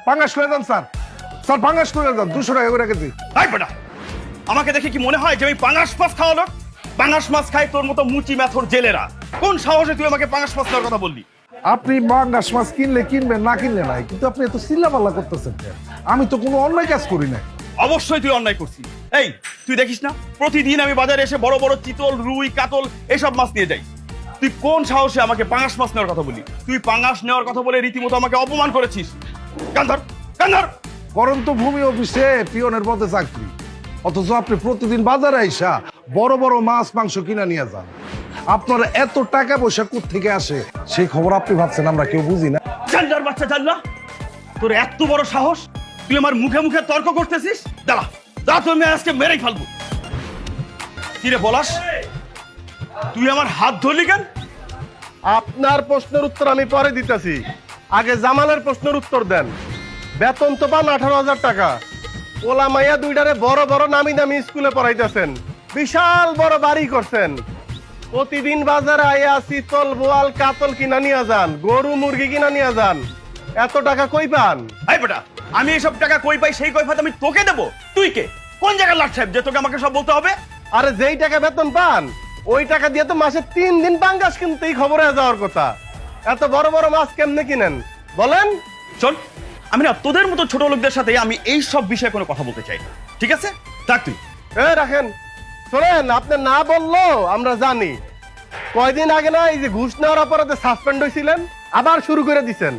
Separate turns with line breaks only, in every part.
পাঙ্গাস করে দেন sir, sir পাঙ্গাস করে দেন 200 টাকা করে কেজি।
এই বেটা, আমাকে দেখে কি মনে হয় যে আমি পাঙাশ মাছ খাওয়া লোক? পাঙাশ মাছ খাই তোর মতো মুচি মেথর জেলেরা। কোন সাহসে তুই আমাকে পাঙাশ মাছ খাওয়ার কথা বললি?
আপনি পাঙ্গাস মাছ কিনলে কিনবেন, না কিনলে নাই, কিন্তু আপনি এত চিল্লাপাল্লা করতেছেন কেন? আমি তো কোনো অন্যায় কাজ করি না।
অবশ্যই তুই অন্যায় করছিস। এই তুই দেখিস না প্রতিদিন আমি বাজারে এসে বড় বড় চিতল, রুই, কাতল এসব মাছ নিয়ে যাই। তুই কোন সাহসে আমাকে পাঙাশ মাছ নেওয়ার কথা বলি? তুই পাঙাশ নেওয়ার কথা বলে রীতিমতো আমাকে অপমান করেছিস। কান্ধার কান্ধার
করন্ত ভূমি অফিসে পিয়নের পদে চাকরি, অথচ আপনি প্রতিদিন বাজারে আইসা বড় বড় মাছ মাংস কিনা নিয়ে যান। আপনার এত টাকা পয়সা কোত্থেকে আসে সেই খবর আপনি ভাবছেন আমরা কেউ বুঝি না?
জানলার বাচ্চা জানলা, তোর এত বড় সাহস, তুই আমার মুখে মুখে তর্ক করতেছিস? দাঁড়া যা, তুই আমি আজকে মেরেই ফেলবো। কি রে পলাশ, তুই আমার হাত ধরলি কেন?
আপনার প্রশ্নের উত্তর আমি পরে দিতেছি, আগে জামালের প্রশ্নের উত্তর দেন। বেতন তো পান 18,000 টাকা। ওলা মাইয়া দুইটারে বড় বড় নামি দামি স্কুলে পড়াইতেছেন, বিশাল বড় বাড়ি করছেন। প্রতিদিন বাজারে আইয়া চিতল, বোয়াল, কাতল কিনা নিয়ে যান, গরু মুরগি কিনা নিয়ে যান। এত টাকা কই পান?
এই বেটা, আমি এসব টাকা কই পাই সেই কৈফিয়ত আমি তোকে দেবো? তুই কে, কোন জায়গার লাট সাহেব যে তোকে আমাকে সব বলতে হবে?
আরে যেই টাকা বেতন পান ওই টাকা দিয়ে তো মাসে 3 দিন পাঙ্গাস কিনতেই খবরে যাওয়ার কথা। এত বড় বড় মাছ কেমনে কিনেন বলেন?
শোন, আমি না তোদের মতো ছোট লোকদের সাথে আমি এই সব বিষয়ে কোনো কথা বলতে চাই না, ঠিক আছে? থাক তুই।
রাখেন, শোনেন, আপনি না বললো আমরা জানি। কয়দিন আগে না এই যে ঘুষ নেওয়ার অপরাধে সাসপেন্ড হয়েছিলেন, আবার শুরু করে দিছেন।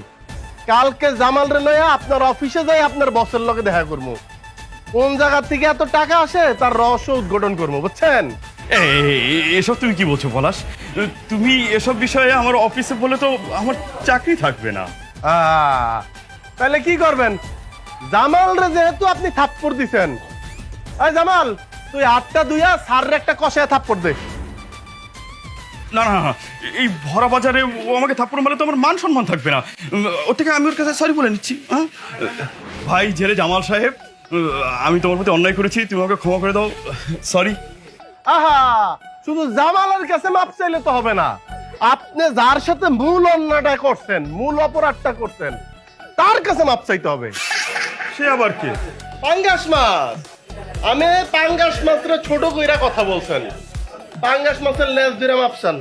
কালকে জামাল রে লইয়া আপনার অফিসে যাই আপনার বসের লগে দেখা করবো। কোন জায়গা থেকে এত টাকা আসে তার রহস্য উদ্ঘাটন করবো, বুঝছেন?
এসব তুমি কি বলছো পলাশ? তুমি এসব বিষয়ে আমার অফিসে বলে তো আমার চাকরি থাকবে না।
তাহলে কি করবেন? জামাল রে যেহেতু আপনি থাপ্পড় দিছেন, এই জামাল তুই 8টা দুইয়া সারের একটা কষায় থাপ্পড় দে।
না না না, এই ভরা বাজারে ও আমাকে থাপ্পড় মারলে তো আমার মান সম্মান থাকবে না। ওর থেকে আমি ওর কাছে সরি বলে নিচ্ছি। হ্যাঁ ভাই জেলে জামাল সাহেব, আমি তোমার প্রতি অন্যায় করেছি, তুমি আমাকে ক্ষমা করে দাও। সরি।
আহা, শুধু জামালের কাছে মাপ চাইলে তো হবে না। আপনি যার সাথে মূল অন্যায়টা করছেন, মূল অপরাধটা করছেন, তার কাছে মাপ চাইতে হবে।
সে আবার কে?
পাঙ্গাস মাছ। আমি পাঙ্গাস মাছের ছোট কইরা কথা বলছেন, পাঙ্গাস মাছের লেজ ধরে মাপছেন।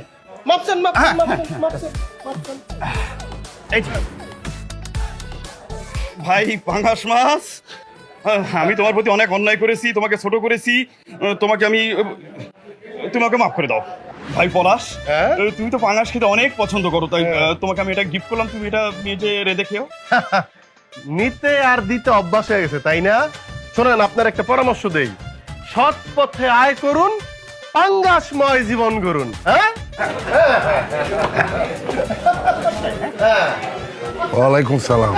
মাপছেন মাপছেন মাপছেন মাপছেন মাপছেন।
এই যে, ভাই পাঙ্গাস মাছ, আমি তোমার প্রতি অনেক অন্যায় করেছি, তোমাকে ছোট করেছি, তুমি আমাকে মাফ করে দাও। ভাই পলাশ, তুমি তো পাঙ্গাস খেতে অনেক পছন্দ করো, তাই তোমাকে আমি এটা গিফট করলাম, তুমি এটা নিজে রেঁধে খেও।
নিতে আর দিতে অভ্যাস হয়ে গেছে, তাই না? শোনেন, আপনার একটা পরামর্শ দেই, সৎ পথে আয় করুন, পাঙ্গাসময় জীবন করুন। হ্যাঁ,
ওয়ালাইকুম সালাম।